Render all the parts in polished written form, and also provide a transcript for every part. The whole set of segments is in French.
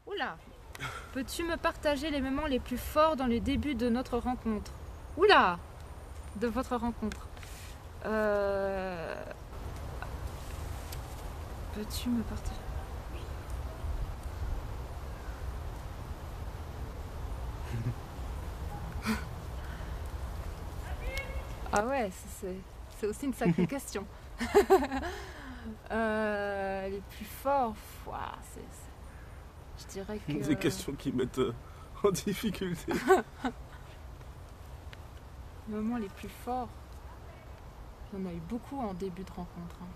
Oula. Peux-tu me partager les moments les plus forts dans le début de notre rencontre? Oula. De votre rencontre. Peux-tu me partager? Ah ouais, c'est aussi une sacrée question. Les plus forts, ouah, je dirais que... Des questions qui mettent en difficulté. Les moments les plus forts, il y en a eu beaucoup en début de rencontre. Hein.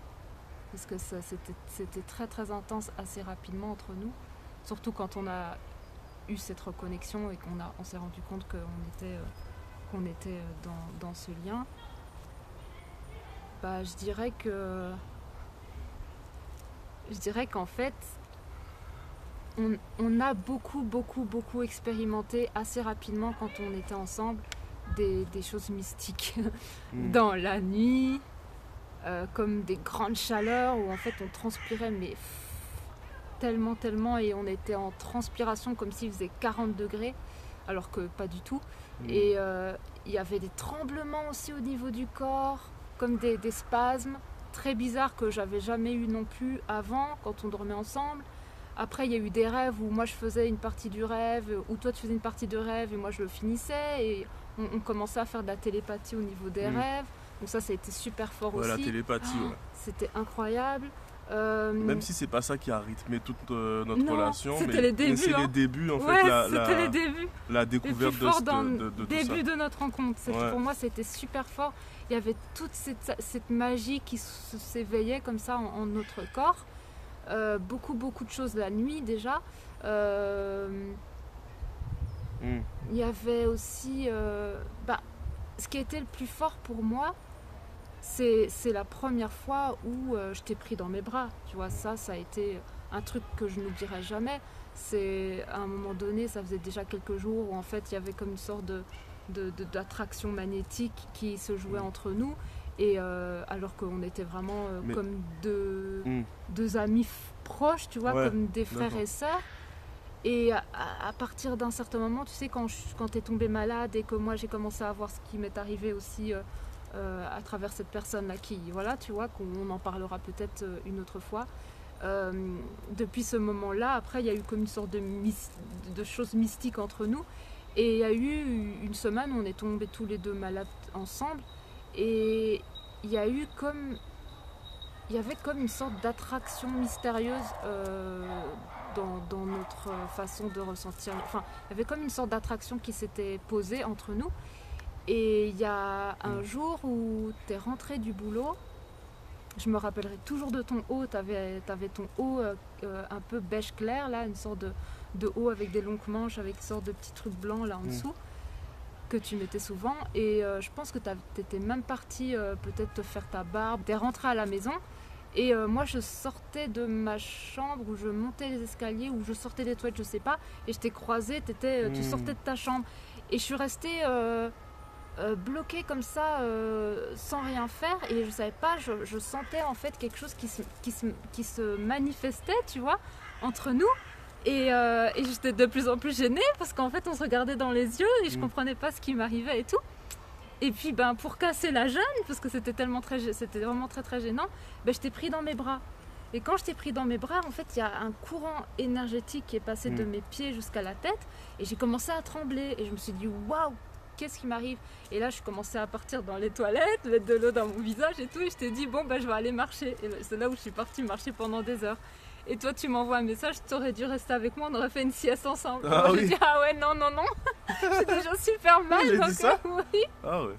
Parce que c'était très très intense assez rapidement entre nous. Surtout quand on a eu cette reconnexion et on s'est rendu compte qu'on était dans ce lien. Bah, je dirais qu'en fait, on a beaucoup expérimenté assez rapidement quand on était ensemble des choses mystiques dans la nuit, comme des grandes chaleurs où en fait on transpirait mais tellement et on était en transpiration comme s'il faisait 40 degrés alors que pas du tout. Et il y avait des tremblements aussi au niveau du corps, comme des spasmes très bizarres que j'avais jamais eu non plus avant quand on dormait ensemble. Après il y a eu des rêves où moi je faisais une partie du rêve, où toi tu faisais une partie de rêve et moi je le finissais, et on commençait à faire de la télépathie au niveau des rêves. Donc ça a été super fort aussi. La télépathie, C'était incroyable. Même si c'est pas ça qui a rythmé toute notre relation, c'était les débuts, c'est les débuts en ouais, fait, c'était les débuts. La découverte de tout début ça. de notre rencontre. Pour moi c'était super fort. Il y avait toute cette magie qui s'éveillait comme ça en notre corps. Beaucoup de choses la nuit déjà. Il y avait aussi ce qui était le plus fort pour moi, c'est la première fois où je t'ai pris dans mes bras. Tu vois, ça a été un truc que je n'oublierai jamais. C'est à un moment donné, ça faisait déjà quelques jours où en fait il y avait comme une sorte d'attraction magnétique qui se jouait entre nous, et alors qu'on était vraiment comme deux amis proches, tu vois, comme des frères et sœurs. Et à partir d'un certain moment, tu sais, quand t'es tombé malade et que moi j'ai commencé à voir ce qui m'est arrivé aussi à travers cette personne-là qui, voilà, tu vois, qu'on en parlera peut-être une autre fois. Depuis ce moment-là, après, il y a eu comme une sorte de choses mystiques entre nous. Et il y a eu une semaine où on est tombés tous les deux malades ensemble. Et il y avait comme une sorte d'attraction mystérieuse dans notre façon de ressentir. Enfin, il y avait comme une sorte d'attraction qui s'était posée entre nous. Et il y a un jour où tu es rentré du boulot, je me rappellerai toujours de ton haut. Tu avais ton haut un peu beige clair, là, une sorte de haut avec des longues manches, avec une sorte de petits trucs blancs là en dessous, que tu mettais souvent. Et je pense que tu étais même parti peut-être te faire ta barbe. Tu es rentré à la maison. Et moi je sortais de ma chambre, où je montais les escaliers, où je sortais des toilettes, je sais pas, et je t'ai croisé, tu sortais de ta chambre. Et je suis restée bloquée comme ça, sans rien faire, et je savais pas, je sentais en fait quelque chose qui se manifestait, tu vois, entre nous. Et j'étais de plus en plus gênée, parce qu'en fait on se regardait dans les yeux, et je comprenais pas ce qui m'arrivait et tout. Et puis pour casser la gêne, parce que c'était vraiment très gênant, je t'ai pris dans mes bras. Et quand je t'ai pris dans mes bras, en fait, il y a un courant énergétique qui est passé de mes pieds jusqu'à la tête, et j'ai commencé à trembler. Et je me suis dit, waouh, qu'est-ce qui m'arrive? Et là, je commençais à partir dans les toilettes, mettre de l'eau dans mon visage et tout, et je t'ai dit, bon, je vais aller marcher. Et c'est là où je suis partie marcher pendant des heures. Et toi, tu m'envoies un message, tu aurais dû rester avec moi, on aurait fait une sieste ensemble. Ah, moi, j'ai dit, ah ouais, non. J'ai déjà super mal. Il a dit ça? Oui. Ah ouais.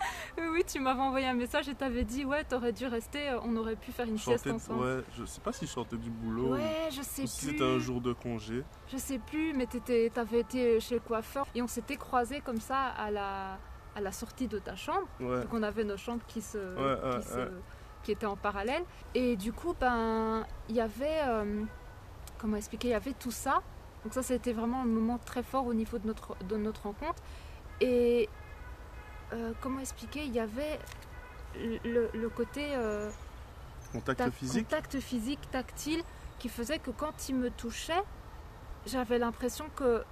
Oui, tu m'avais envoyé un message et t'avais dit, ouais, t'aurais dû rester, on aurait pu faire une sieste ensemble. Ouais, je sais pas si je sortais du boulot. Ouais, je sais plus. Si c'était un jour de congé. Je sais plus, mais t'avais été chez le coiffeur et on s'était croisés comme ça à la sortie de ta chambre. Ouais. Donc on avait nos chambres qui étaient en parallèle. Et du coup, il y avait... comment expliquer, il y avait tout ça. Donc ça, c'était vraiment un moment très fort au niveau de notre rencontre. Et comment expliquer, il y avait le côté contact physique, tactile, qui faisait que quand il me touchait, j'avais l'impression que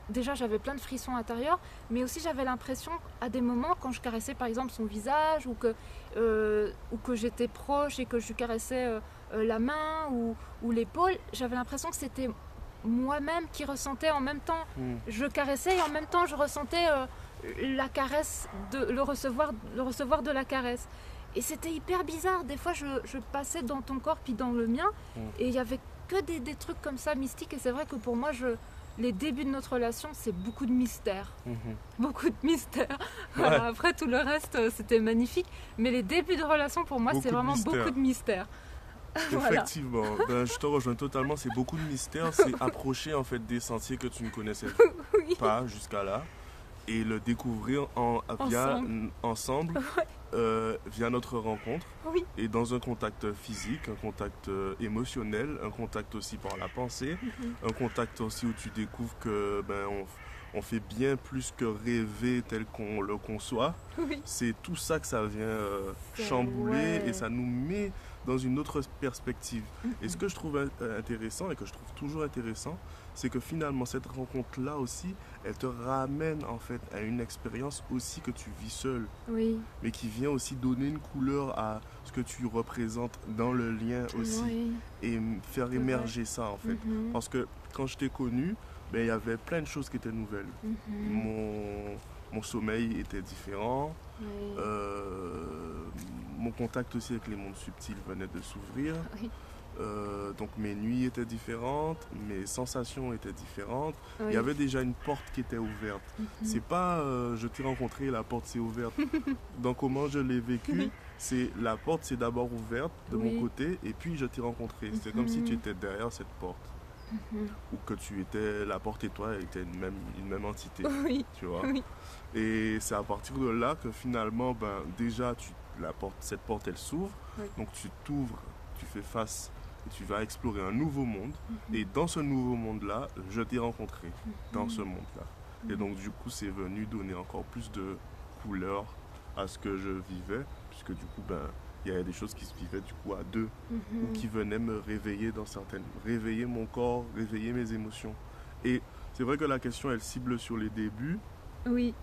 déjà j'avais plein de frissons intérieurs, mais aussi j'avais l'impression à des moments quand je caressais par exemple son visage ou que j'étais proche et que je lui caressais la main ou l'épaule, j'avais l'impression que c'était moi-même qui ressentais en même temps. Je caressais et en même temps je ressentais la caresse, le recevoir de la caresse. Et c'était hyper bizarre. Des fois je passais dans ton corps puis dans le mien et il y avait que des trucs comme ça mystiques. Et c'est vrai que pour moi les débuts de notre relation, c'est beaucoup de mystère. Beaucoup de mystère. Voilà, après, tout le reste, c'était magnifique. Mais les débuts de relation, pour moi, c'est vraiment beaucoup de mystère. Effectivement, je te rejoins totalement. C'est beaucoup de mystère. C'est approcher en fait des sentiers que tu ne connaissais pas jusqu'à là et le découvrir ensemble. Via notre rencontre et dans un contact physique, un contact émotionnel, un contact aussi par la pensée, un contact aussi où tu découvres que on fait bien plus que rêver tel qu'on le conçoit. C'est tout ça que ça vient chambouler et ça nous met dans une autre perspective. Et ce que je trouve intéressant et que je trouve toujours intéressant, c'est que finalement cette rencontre-là aussi, elle te ramène en fait à une expérience aussi que tu vis seul, mais qui vient aussi donner une couleur à ce que tu représentes dans le lien aussi et faire émerger ça en fait. Parce que quand je t'ai connu, il y avait plein de choses qui étaient nouvelles. Mon sommeil était différent, mon contact aussi avec les mondes subtils venait de s'ouvrir. Donc mes nuits étaient différentes, mes sensations étaient différentes. Il y avait déjà une porte qui était ouverte. C'est pas je t'ai rencontré, la porte s'est ouverte. Donc comment je l'ai vécu, c'est la porte s'est d'abord ouverte de mon côté et puis je t'ai rencontré. C'est comme si tu étais derrière cette porte. Ou que tu étais, la porte et toi étaient une même entité. Tu vois. Et c'est à partir de là que finalement, déjà cette porte elle s'ouvre. Donc tu t'ouvres, tu fais face. Et tu vas explorer un nouveau monde. Et dans ce nouveau monde-là, je t'ai rencontré dans ce monde-là. Et donc, du coup, c'est venu donner encore plus de couleur à ce que je vivais. Puisque, du coup, il y avait des choses qui se vivaient, du coup, à deux. Ou qui venaient me réveiller dans certaines... Réveiller mon corps, réveiller mes émotions. Et c'est vrai que la question, elle cible sur les débuts. Les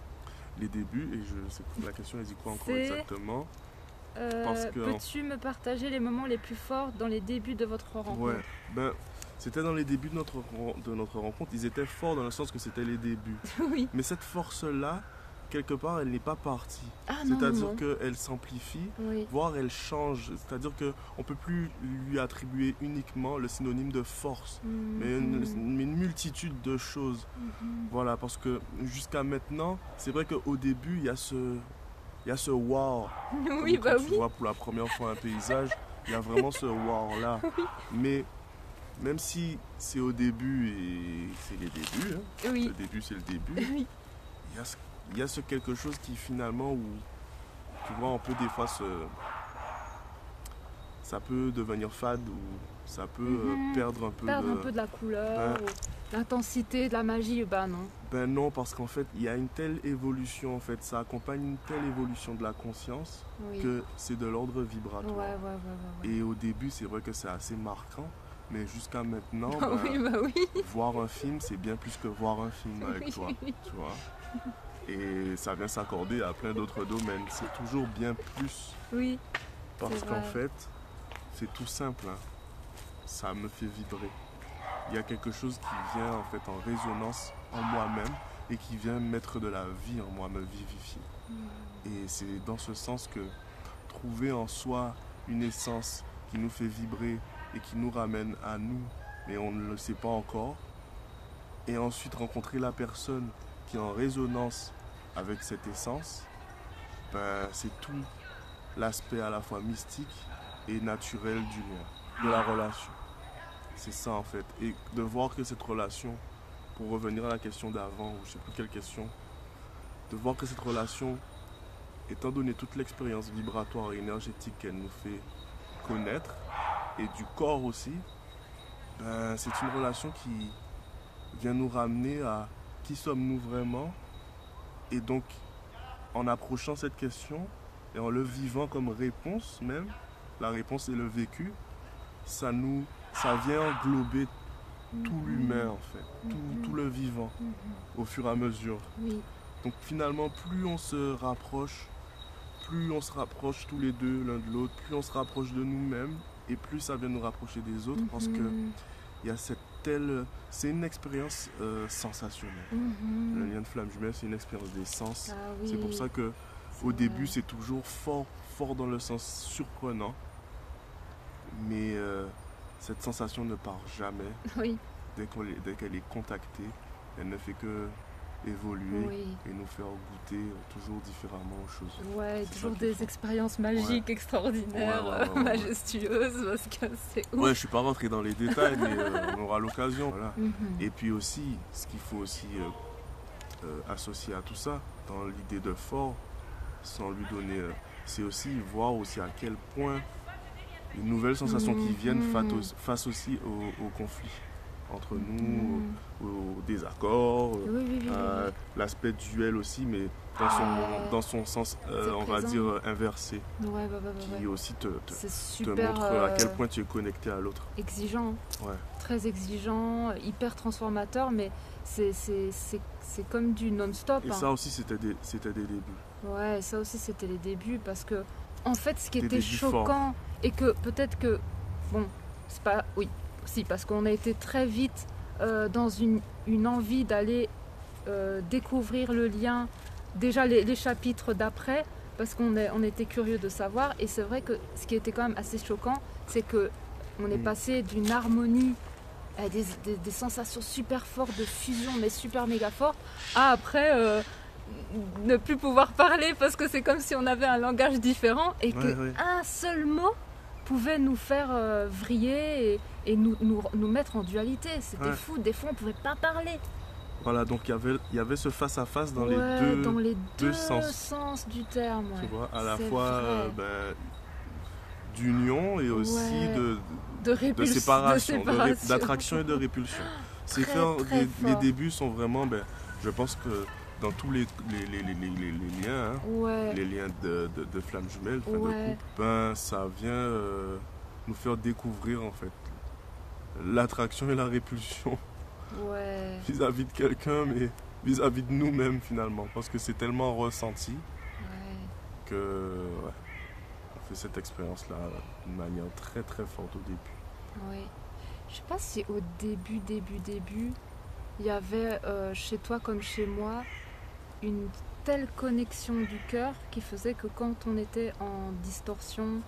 débuts. Et la question, elle dit quoi encore exactement? Peux-tu me partager les moments les plus forts dans les débuts de votre rencontre? C'était dans les débuts de notre rencontre. Ils étaient forts dans le sens que c'était les débuts. Mais cette force-là, quelque part, elle n'est pas partie. C'est-à-dire qu'elle s'amplifie, voire elle change. C'est-à-dire qu'on ne peut plus lui attribuer uniquement le synonyme de force, mais une multitude de choses. Voilà, parce que jusqu'à maintenant, c'est vrai qu'au début, il y a ce wow. Quand tu vois pour la première fois un paysage, il y a vraiment ce wow-là. Mais même si c'est au début et c'est les débuts, le début c'est le début, il y a ce quelque chose qui finalement, où tu vois, on peut des fois ça peut devenir fade ou ça peut perdre un peu de la couleur, l'intensité, de la magie, non. Non, parce qu'en fait, il y a une telle évolution, en fait, ça accompagne une telle évolution de la conscience que c'est de l'ordre vibratoire. Et au début, c'est vrai que c'est assez marquant, mais jusqu'à maintenant, voir un film, c'est bien plus que voir un film avec toi, tu vois. Et ça vient s'accorder à plein d'autres domaines. C'est toujours bien plus. Parce qu'en fait, c'est tout simple, ça me fait vibrer. Il y a quelque chose qui vient en fait en résonance en moi-même et qui vient mettre de la vie en moi, me vivifier. Et c'est dans ce sens que trouver en soi une essence qui nous fait vibrer et qui nous ramène à nous, mais on ne le sait pas encore, et ensuite rencontrer la personne qui est en résonance avec cette essence, c'est tout l'aspect à la fois mystique et naturel du lien, de la relation. C'est ça en fait. Et de voir que cette relation, pour revenir à la question d'avant, ou je ne sais plus quelle question, de voir que cette relation, étant donné toute l'expérience vibratoire et énergétique qu'elle nous fait connaître, et du corps aussi, c'est une relation qui vient nous ramener à qui sommes-nous vraiment. Et donc, en approchant cette question, et en le vivant comme réponse même, la réponse est le vécu, ça vient englober tout l'humain en fait, tout le vivant au fur et à mesure. Oui. Donc finalement, plus on se rapproche tous les deux l'un de l'autre, plus on se rapproche de nous-mêmes et plus ça vient nous rapprocher des autres parce que il y a c'est une expérience sensationnelle. Le lien de flamme jumelle, c'est une expérience des sens. Ah, oui. C'est pour ça que au début, c'est toujours fort dans le sens surprenant. Mais cette sensation ne part jamais. Oui. Dès qu'elle est contactée, elle ne fait que évoluer et nous faire goûter toujours différemment aux choses. Ouais, toujours des expériences magiques, extraordinaires, majestueuses, parce que c'est ouf. Ouais, je suis pas rentré dans les détails, mais on aura l'occasion. Voilà. Et puis aussi, ce qu'il faut aussi associer à tout ça, dans l'idée de fort, sans lui donner, c'est aussi voir aussi à quel point les nouvelles sensations qui viennent face aussi au conflit entre nous, au désaccord, l'aspect duel aussi, mais dans son sens, on va dire, inversé, qui aussi te montre à quel point tu es connecté à l'autre. Exigeant, très exigeant, hyper transformateur, mais c'est comme du non-stop. Et ça aussi, c'était des débuts. Ouais, ça aussi, c'était les débuts, parce que, en fait, ce qui était choquant, et que peut-être que, bon, c'est pas... Oui. Si, parce qu'on a été très vite dans une envie d'aller découvrir le lien, déjà les chapitres d'après, parce qu'on était curieux de savoir. Et c'est vrai que ce qui était quand même assez choquant, c'est qu'on est passé d'une harmonie, à des sensations super fortes de fusion, mais super méga fortes, à après ne plus pouvoir parler parce que c'est comme si on avait un langage différent et qu'un seul mot pouvait nous faire vriller et nous mettre en dualité. C'était fou, des fois on ne pouvait pas parler. Voilà, donc il y avait ce face-à-de-face dans les deux sens du terme. Tu vois, à la fois d'union et aussi de séparation, d'attraction et de répulsion. Les débuts sont vraiment, je pense que dans tous les liens, les liens de flammes jumelles, de couple, ça vient nous faire découvrir en fait l'attraction et la répulsion vis-à-vis de quelqu'un, mais vis-à-vis de nous-mêmes finalement, parce que c'est tellement ressenti que on fait cette expérience-là d'une manière très très forte au début. Oui. Je sais pas si au début, il y avait chez toi comme chez moi une telle connexion du cœur qui faisait que quand on était en distorsion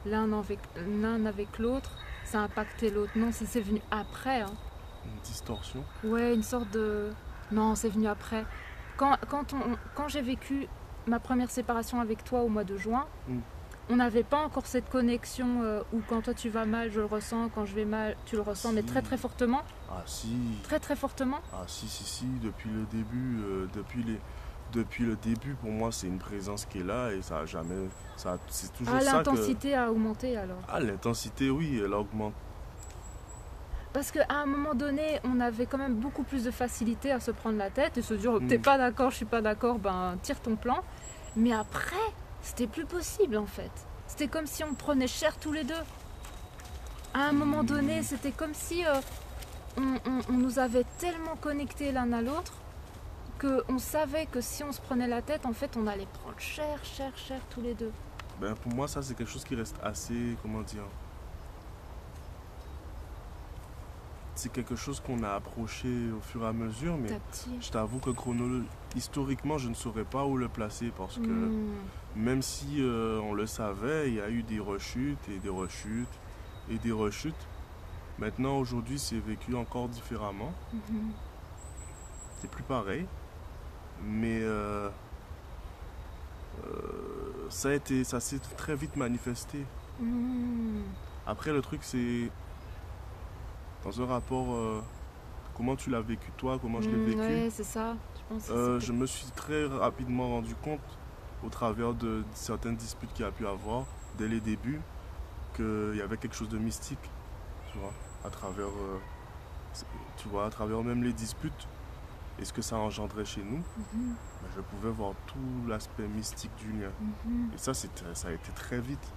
l'un avec l'autre, ça impactait l'autre. Non, ça c'est venu après. Hein. Une distorsion ? Ouais, une sorte de... Non, c'est venu après. Quand j'ai vécu ma première séparation avec toi au mois de juin, on n'avait pas encore cette connexion où quand toi tu vas mal, je le ressens, quand je vais mal, tu le ressens, mais très très fortement. Ah si. Très très fortement. Ah si, depuis le début, depuis le début, pour moi, c'est une présence qui est là et ça a jamais... c'est toujours ça l'intensité a augmenté alors. Ah, l'intensité, oui, elle augmente. Parce qu'à un moment donné, on avait quand même beaucoup plus de facilité à se prendre la tête et se dire t'es pas d'accord, je suis pas d'accord, tire ton plan. Mais après, c'était plus possible en fait. C'était comme si on prenait cher tous les deux. À un moment donné, c'était comme si on nous avait tellement connectés l'un à l'autre qu'on savait que si on se prenait la tête, en fait, on allait prendre cher tous les deux. Pour moi, ça, c'est quelque chose qui reste assez, comment dire... C'est quelque chose qu'on a approché au fur et à mesure, mais je t'avoue que historiquement, je ne saurais pas où le placer parce que même si on le savait, il y a eu des rechutes et des rechutes et des rechutes. Maintenant, aujourd'hui, c'est vécu encore différemment. C'est plus pareil, mais ça s'est très vite manifesté. Après, le truc, c'est dans un rapport, comment tu l'as vécu toi, comment je l'ai vécu. Ouais, c'est ça. Je me suis très rapidement rendu compte, au travers de certaines disputes qu'il y a pu avoir, dès les débuts, qu'il y avait quelque chose de mystique, tu vois, à travers même les disputes et ce que ça engendrait chez nous. Je pouvais voir tout l'aspect mystique du lien. Et ça a été très vite.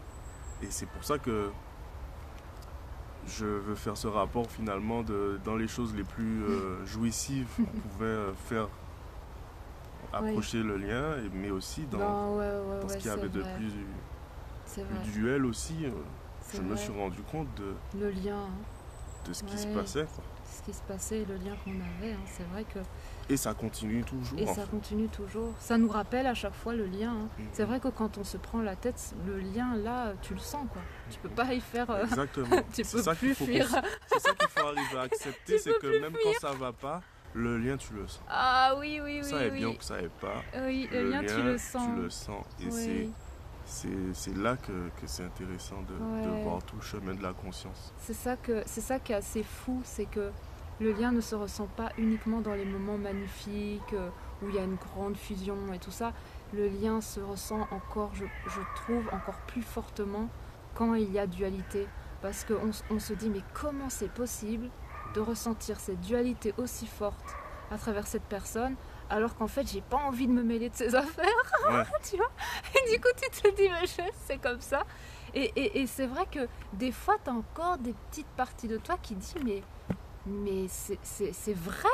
Et c'est pour ça que je veux faire ce rapport finalement dans les choses les plus jouissives, on pouvait faire approcher le lien, mais aussi dans ce qu'il y avait de plus duel aussi. Je me suis rendu compte le lien, de ce qui se passait. Quoi. Ce qui se passait, le lien qu'on avait, c'est vrai que... Et ça continue toujours. Et ça continue toujours. Ça nous rappelle à chaque fois le lien. C'est vrai que quand on se prend la tête, le lien là, tu le sens quoi. Tu peux pas y faire... Exactement. Tu peux plus fuir. C'est ça qu'il faut arriver à accepter, c'est que même quand ça va pas, le lien tu le sens. Ah oui. Ça est bien que ça est pas. Oui, le lien tu le sens. Tu le sens. Et c'est là que c'est intéressant de voir tout le chemin de la conscience. C'est ça qui est assez fou, c'est que le lien ne se ressent pas uniquement dans les moments magnifiques où il y a une grande fusion et tout ça. Le lien se ressent encore, je trouve, encore plus fortement quand il y a dualité. Parce qu'on se dit, mais comment c'est possible de ressentir cette dualité aussi forte à travers cette personne alors qu'en fait, j'ai pas envie de me mêler de ses affaires, tu vois. Et du coup, tu te dis, mais c'est comme ça. Et c'est vrai que des fois, tu as encore des petites parties de toi qui disent, mais c'est vrai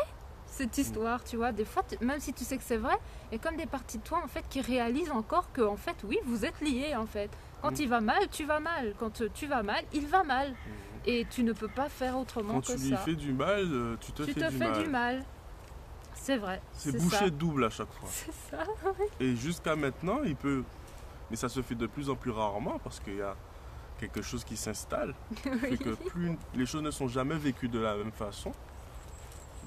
cette histoire, tu vois. Des fois, même si tu sais que c'est vrai, il y a comme des parties de toi en fait qui réalisent encore que en fait, oui, vous êtes liés en fait. Quand il va mal, tu vas mal. Quand tu vas mal, il va mal. Et tu ne peux pas faire autrement que ça. Quand tu lui fais du mal, tu te fais du mal. C'est vrai. C'est bouché double à chaque fois. C'est ça. Et jusqu'à maintenant, il peut... Mais ça se fait de plus en plus rarement parce qu'il y a quelque chose qui s'installe. Fait que les choses ne sont jamais vécues de la même façon.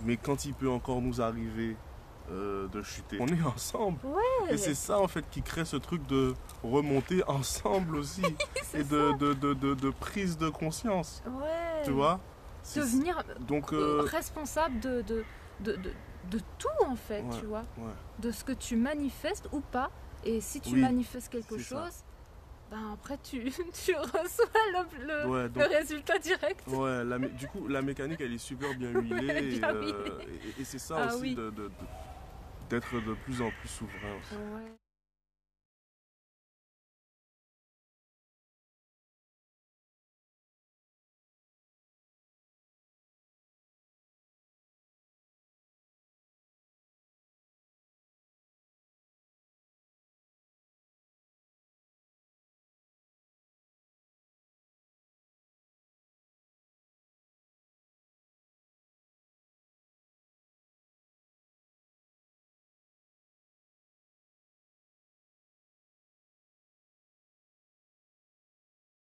Mais quand il peut encore nous arriver de chuter, on est ensemble. Ouais. Et c'est ça en fait qui crée ce truc de remonter ensemble aussi. Et de prise de conscience. Ouais. Tu vois ? Devenir responsable de tout en fait, tu vois. De ce que tu manifestes ou pas. Et si tu manifestes quelque chose, ben après tu reçois le résultat direct. Ouais, du coup la mécanique elle est super bien huilée. Et c'est ça aussi d'être de plus en plus souverain aussi. Ouais.